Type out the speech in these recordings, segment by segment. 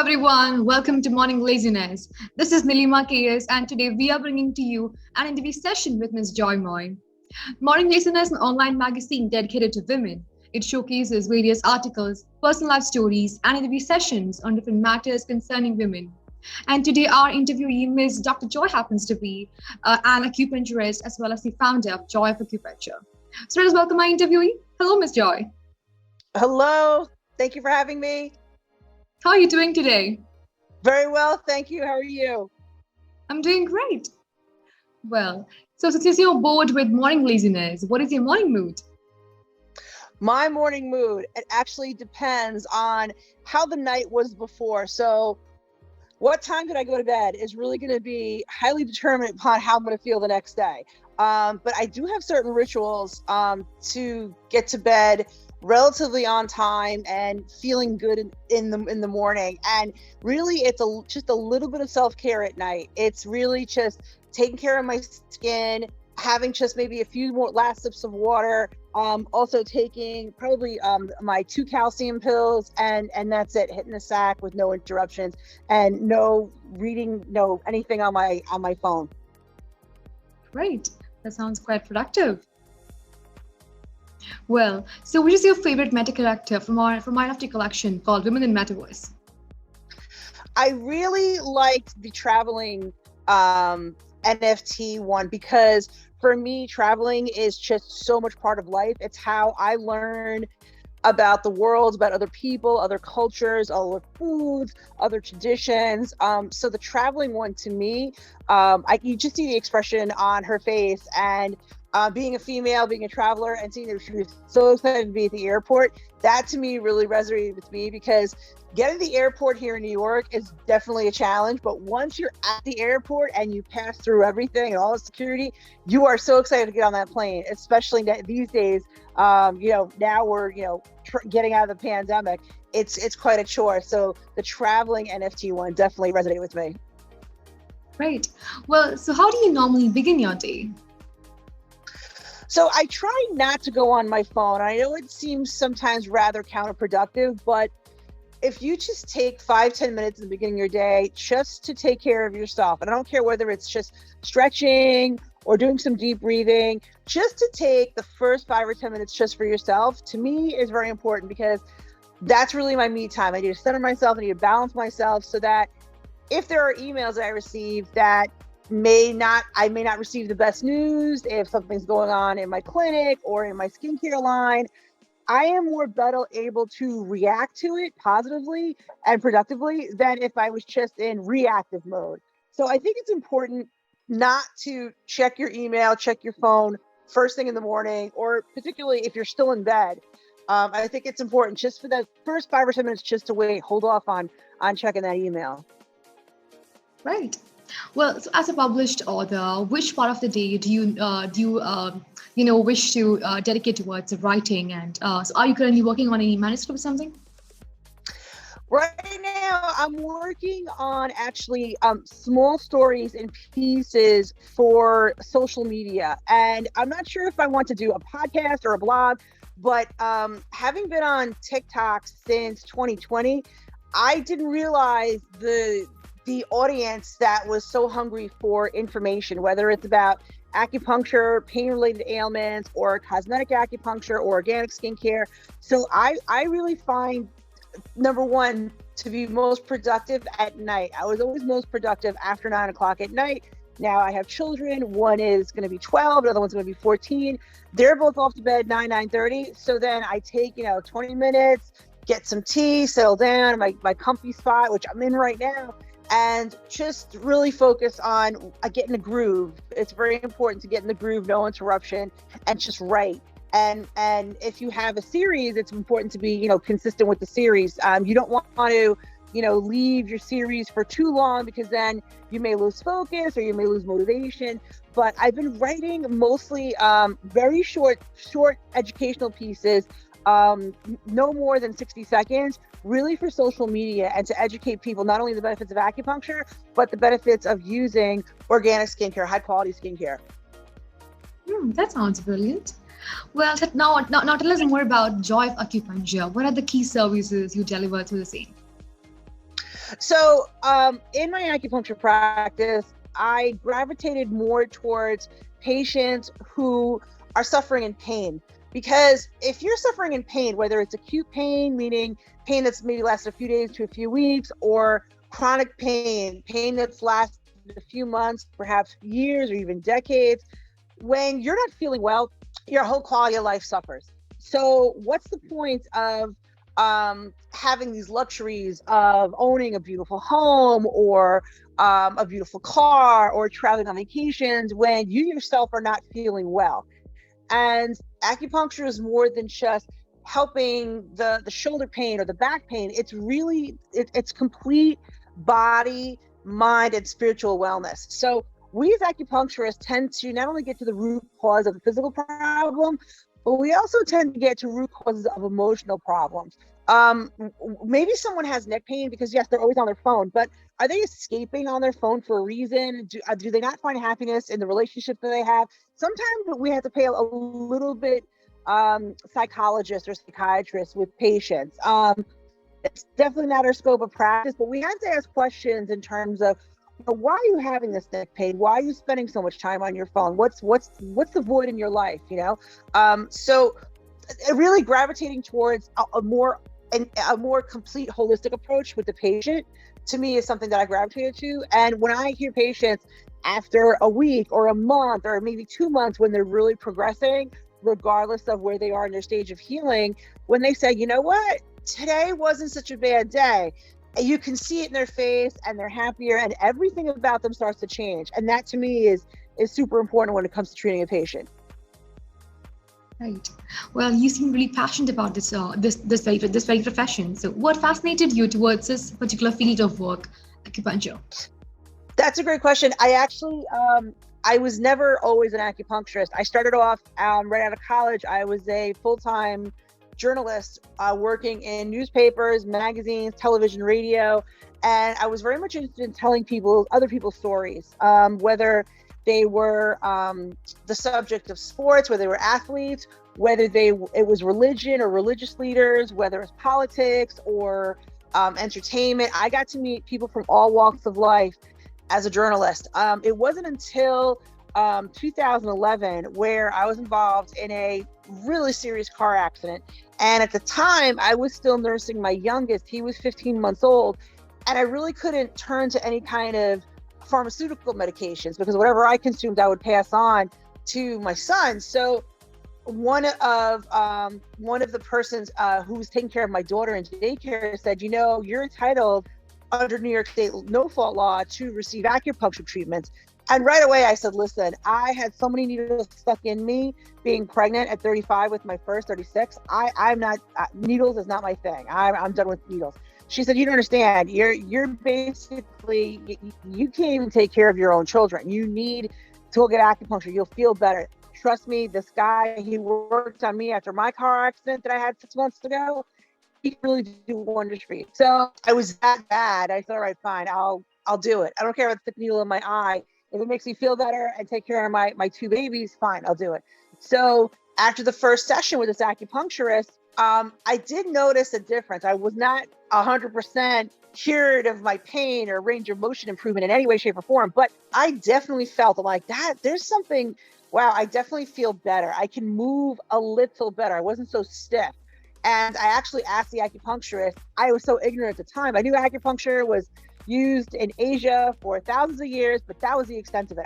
everyone, welcome to Morning Laziness. This is Nilima KS, and today we are bringing to you an interview session with Ms. Joy Moy. Morning Laziness is an online magazine dedicated to women. It showcases various articles, personal life stories, and interview sessions on different matters concerning women. And today our interviewee, Ms. Dr. Joy, happens to be an acupuncturist as well as the founder of Joy of Acupuncture. So let us welcome my interviewee. Hello, Ms. Joy. Hello. Thank you for having me. How are you doing today? Very well, thank you. How are you? I'm doing great. Well, so since you're bored with morning laziness, what is your morning mood? My morning mood, it actually depends on how the night was before. So what time did I go to bed is really going to be highly determined upon how I'm going to feel the next day. But I do have certain rituals to get to bed relatively on time and feeling good in the morning. And really, it's just a little bit of self-care at night. It's really just taking care of my skin, having just maybe a few more last sips of water. Also taking probably my 2 calcium pills, and that's it. Hitting the sack with no interruptions and no reading, no anything on my phone. Great. That sounds quite productive. Well, so which is your favorite meta character from our NFT collection called Women in Metaverse? I really liked the traveling NFT one because for me, traveling is just so much part of life. It's how I learn about the world, about other people, other cultures, other foods, other traditions. So the traveling one to me, you just see the expression on her face, and being a female, being a traveler, and seeing that she was so excited to be at the airport, that to me really resonated with me because getting to the airport here in New York is definitely a challenge. But once you're at the airport and you pass through everything and all the security, you are so excited to get on that plane, especially these days. Now we're, getting out of the pandemic. It's quite a chore. So the traveling NFT one definitely resonated with me. Great. Well, so how do you normally begin your day? So I try not to go on my phone. I know it seems sometimes rather counterproductive, but if you just take 5-10 minutes at the beginning of your day just to take care of yourself, and I don't care whether it's just stretching or doing some deep breathing, just to take the first 5 or 10 minutes just for yourself, to me is very important because that's really my me time. I need to center myself, I need to balance myself so that if there are emails that I receive that I may not receive the best news, if something's going on in my clinic or in my skincare line, I am more better able to react to it positively and productively than if I was just in reactive mode. So I think it's important not to check your email, check your phone first thing in the morning, or particularly if you're still in bed. I think it's important just for the first 5 or 10 minutes just to wait, hold off on checking that email. Right. Well, so as a published author, which part of the day do you wish to dedicate towards writing? And so are you currently working on any manuscript or something? Right now, I'm working on actually small stories and pieces for social media. And I'm not sure if I want to do a podcast or a blog, but having been on TikTok since 2020, I didn't realize the audience that was so hungry for information, whether it's about acupuncture, pain-related ailments, or cosmetic acupuncture, or organic skincare. So I really find, number one, to be most productive at night. I was always most productive after 9 o'clock at night. Now I have children. One is going to be 12, the other one's going to be 14. They're both off to bed 9:30. So then I take 20 minutes, get some tea, settle down in my comfy spot, which I'm in right now, and just really focus on getting a groove. It's very important to get in the groove, no interruption, and just write. And if you have a series, it's important to be consistent with the series. You don't want to leave your series for too long because then you may lose focus or you may lose motivation. But I've been writing mostly very short educational pieces, no more than 60 seconds, really for social media and to educate people not only the benefits of acupuncture, but the benefits of using organic skincare, high quality skincare. That sounds brilliant. Well, now tell us more about Joy of Acupuncture. What are the key services you deliver to the same? So in my acupuncture practice, I gravitated more towards patients who are suffering in pain. Because if you're suffering in pain, whether it's acute pain, meaning pain that's maybe lasted a few days to a few weeks, or chronic pain, pain that's lasted a few months, perhaps years or even decades, when you're not feeling well, your whole quality of life suffers. So what's the point of having these luxuries of owning a beautiful home or a beautiful car or traveling on vacations when you yourself are not feeling well? And acupuncture is more than just helping the shoulder pain or the back pain. It's really it's complete body, mind, and spiritual wellness. So we as acupuncturists tend to not only get to the root cause of the physical problem, but we also tend to get to root causes of emotional problems. Maybe someone has neck pain because yes, they're always on their phone, but are they escaping on their phone for a reason? Do they not find happiness in the relationship that they have? Sometimes we have to pay a little bit psychologist or psychiatrist with patients. It's definitely not our scope of practice, but we have to ask questions in terms of, why are you having this neck pain? Why are you spending so much time on your phone? What's the void in your life? So really gravitating towards a more complete holistic approach with the patient, to me, is something that I gravitated to. And when I hear patients after a week or a month or maybe 2 months, when they're really progressing, regardless of where they are in their stage of healing, when they say, you know what, today wasn't such a bad day, you can see it in their face and they're happier and everything about them starts to change. And that to me is super important when it comes to treating a patient. Right. Well, you seem really passionate about this very profession. So, what fascinated you towards this particular field of work, acupuncture? That's a great question. I actually, I was never always an acupuncturist. I started off right out of college. I was a full-time journalist working in newspapers, magazines, television, radio, and I was very much interested in telling other people's stories, whether they were the subject of sports, whether they were athletes, whether it was religion or religious leaders, whether it was politics or entertainment. I got to meet people from all walks of life as a journalist. It wasn't until 2011 where I was involved in a really serious car accident. And at the time, I was still nursing my youngest. He was 15 months old. And I really couldn't turn to any kind of pharmaceutical medications because whatever I consumed, I would pass on to my son. So one of the persons who was taking care of my daughter in daycare said, you're entitled under New York State no-fault law to receive acupuncture treatments. And right away I said, listen, I had so many needles stuck in me being pregnant at 35 with my first 36. I'm not, needles is not my thing. I'm done with needles. She said, you don't understand. You're basically, you can't even take care of your own children. You need to go get acupuncture. You'll feel better. Trust me, this guy, he worked on me after my car accident that I had 6 months ago. He can really do wonders for you. So I was that bad. I said, all right, fine, I'll do it. I don't care about the needle in my eye. If it makes me feel better and take care of my two babies, fine, I'll do it. So after the first session with this acupuncturist, I did notice a difference. I was not 100% cured of my pain or range of motion improvement in any way, shape, or form, but I definitely felt like that. There's something, wow, I definitely feel better. I can move a little better. I wasn't so stiff. And I actually asked the acupuncturist, I was so ignorant at the time. I knew acupuncture was used in Asia for thousands of years, but that was the extent of it.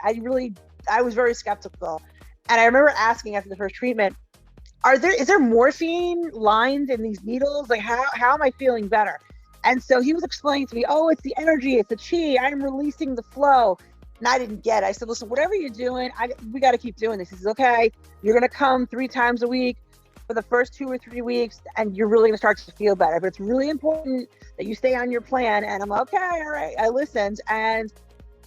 I was very skeptical. And I remember asking after the first treatment, is there morphine lines in these needles? Like how am I feeling better? And so he was explaining to me, oh, it's the energy, it's the chi, I'm releasing the flow. And I didn't get it. I said, listen, whatever you're doing, we got to keep doing this. He says, okay, you're going to come 3 times a week for the first 2 or 3 weeks, and you're really going to start to feel better. But it's really important that you stay on your plan. And I'm like, okay, all right. I listened, and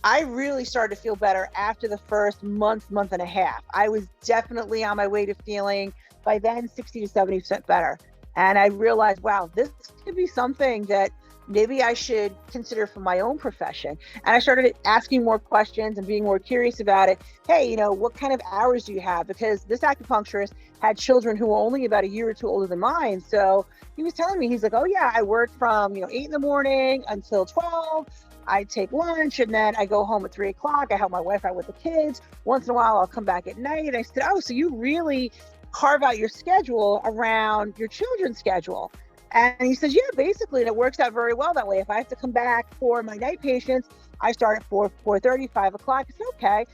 I really started to feel better after the first month and a half. I was definitely on my way to feeling, by then, 60 to 70% better. And I realized, wow, this could be something that maybe I should consider for my own profession. And I started asking more questions and being more curious about it. Hey, what kind of hours do you have? Because this acupuncturist had children who were only about a year or two older than mine. So he was telling me, he's like, oh yeah, I work from, 8 in the morning until 12. I take lunch and then I go home at 3 o'clock. I help my wife out with the kids. Once in a while, I'll come back at night. And I said, oh, so you really carve out your schedule around your children's schedule? And he says, yeah, basically, and it works out very well that way. If I have to come back for my night patients, I start at 4:30, 5 o'clock. It's okay.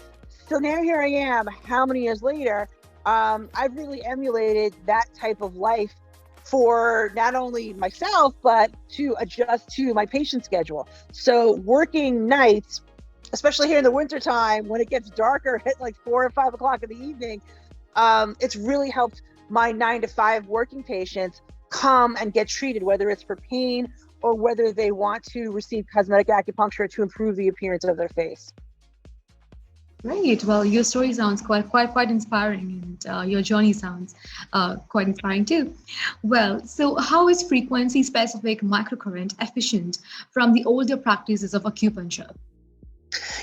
So now here I am, how many years later, I've really emulated that type of life for not only myself, but to adjust to my patient schedule. So working nights, especially here in the wintertime, when it gets darker at like 4 or 5 o'clock in the evening, it's really helped my 9 to 5 working patients come and get treated, whether it's for pain or whether they want to receive cosmetic acupuncture to improve the appearance of their face. Great. Well, your story sounds quite inspiring, and your journey sounds quite inspiring too. Well, so how is frequency-specific microcurrent efficient from the older practices of acupuncture?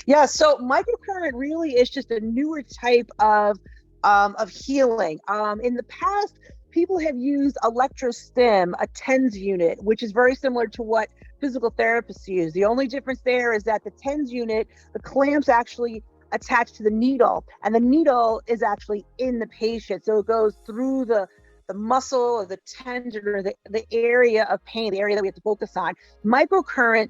Yeah, so microcurrent really is just a newer type of healing. In the past, people have used electrostim, a TENS unit, which is very similar to what physical therapists use. The only difference there is that the TENS unit, the clamps actually attached to the needle, and the needle is actually in the patient. So it goes through the muscle or the tendon or the area of pain, the area that we have to focus on. Microcurrent,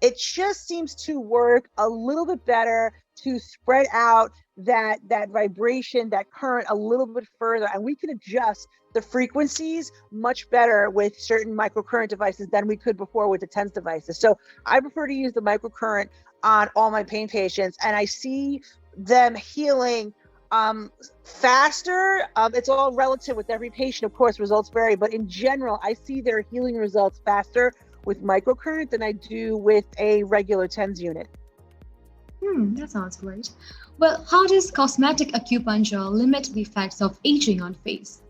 it just seems to work a little bit better to spread out that vibration, that current a little bit further, and we can adjust the frequencies much better with certain microcurrent devices than we could before with the TENS devices. So I prefer to use the microcurrent on all my pain patients, and I see them healing faster. It's all relative with every patient, of course, results vary, but in general, I see their healing results faster with microcurrent than I do with a regular TENS unit. That sounds great. Well, how does cosmetic acupuncture limit the effects of aging on face?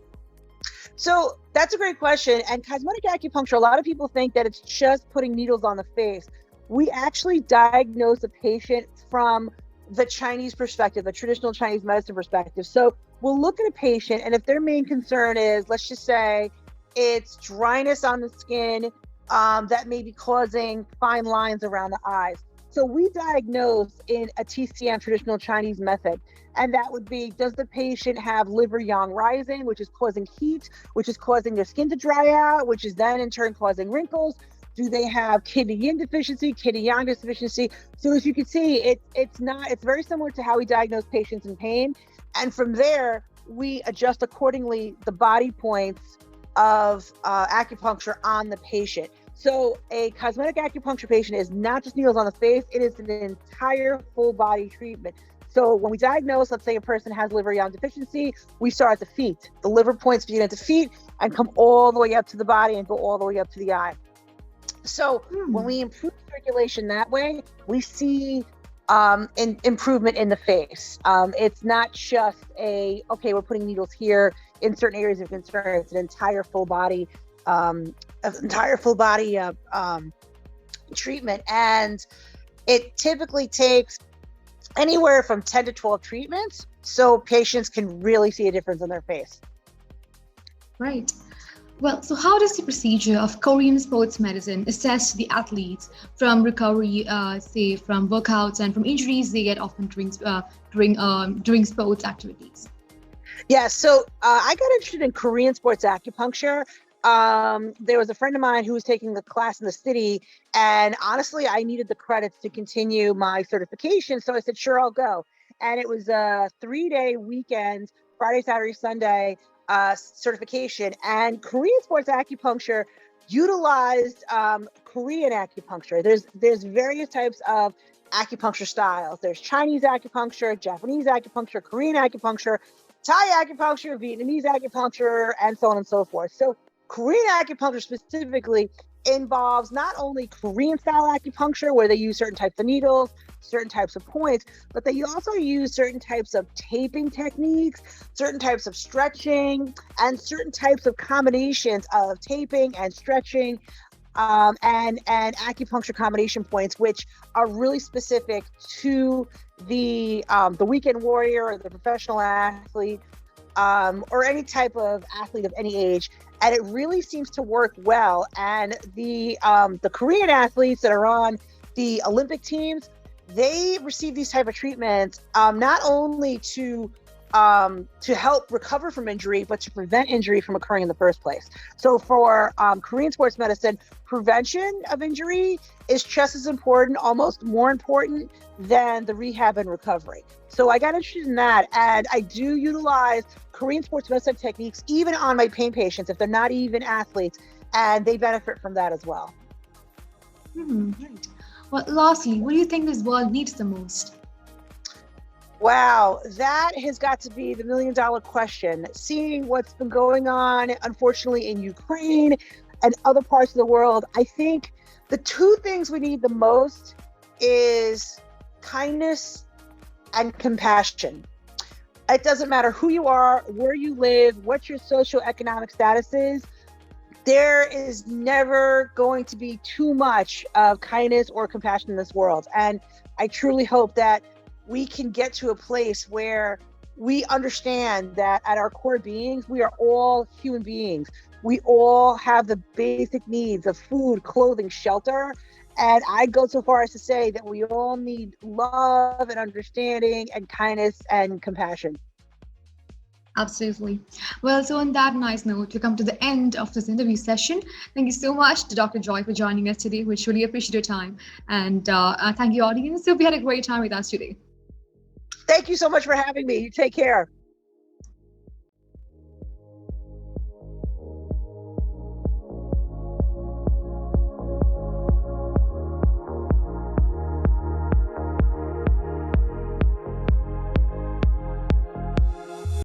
So that's a great question. And cosmetic acupuncture, a lot of people think that it's just putting needles on the face. We actually diagnose a patient from the Chinese perspective, the traditional Chinese medicine perspective. So we'll look at a patient, and if their main concern is, let's just say, it's dryness on the skin that may be causing fine lines around the eyes. So we diagnose in a TCM, traditional Chinese method. And that would be, does the patient have liver yang rising, which is causing heat, which is causing their skin to dry out, which is then in turn causing wrinkles? Do they have kidney yin deficiency, kidney yang deficiency? So as you can see, it's very similar to how we diagnose patients in pain. And from there, we adjust accordingly the body points of acupuncture on the patient. So a cosmetic acupuncture patient is not just needles on the face, it is an entire full body treatment. So when we diagnose, let's say a person has liver yang deficiency, we start at the feet. The liver points begin at the feet and come all the way up to the body and go all the way up to the eye. So when we improve circulation that way, we see improvement in the face. It's not just okay, we're putting needles here in certain areas of concern. It's an entire full body treatment, and it typically takes anywhere from 10 to 12 treatments, so patients can really see a difference on their face. Right. Well, so how does the procedure of Korean sports medicine assess the athletes from recovery, say from workouts and from injuries they get often during sports activities? Yeah, so I got interested in Korean sports acupuncture. There was a friend of mine who was taking the class in the city, and honestly, I needed the credits to continue my certification. So I said, sure, I'll go. And it was a 3-day weekend, Friday, Saturday, Sunday certification. And Korean sports acupuncture utilized Korean acupuncture. There's various types of acupuncture styles. There's Chinese acupuncture, Japanese acupuncture, Korean acupuncture, Thai acupuncture, Vietnamese acupuncture, and so on and so forth. So Korean acupuncture specifically involves not only Korean style acupuncture, where they use certain types of needles, certain types of points, but they also use certain types of taping techniques, certain types of stretching, and certain types of combinations of taping and stretching and acupuncture combination points, which are really specific to the weekend warrior or the professional athlete, or any type of athlete of any age. And it really seems to work well. And the Korean athletes that are on the Olympic teams, they receive these type of treatments, not only to help recover from injury, but to prevent injury from occurring in the first place. So for Korean sports medicine, prevention of injury is just as important, almost more important than the rehab and recovery. So I got interested in that, and I do utilize Korean sports medicine techniques even on my pain patients if they're not even athletes, and they benefit from that as well. Right. Well, lastly, what do you think this world needs the most? Wow, that has got to be the $1,000,000 question. Seeing what's been going on, unfortunately, in Ukraine and other parts of the world, I think the two things we need the most is kindness and compassion. It doesn't matter who you are, where you live, what your socioeconomic status is. There is never going to be too much of kindness or compassion in this world. And I truly hope that we can get to a place where we understand that at our core beings, we are all human beings. We all have the basic needs of food, clothing, shelter. And I go so far as to say that we all need love and understanding and kindness and compassion. Absolutely. Well, so on that nice note, we come to the end of this interview session. Thank you so much to Dr. Joy for joining us today. We truly appreciate your time. And thank you, audience. Hope you had a great time with us today. Thank you so much for having me. You take care.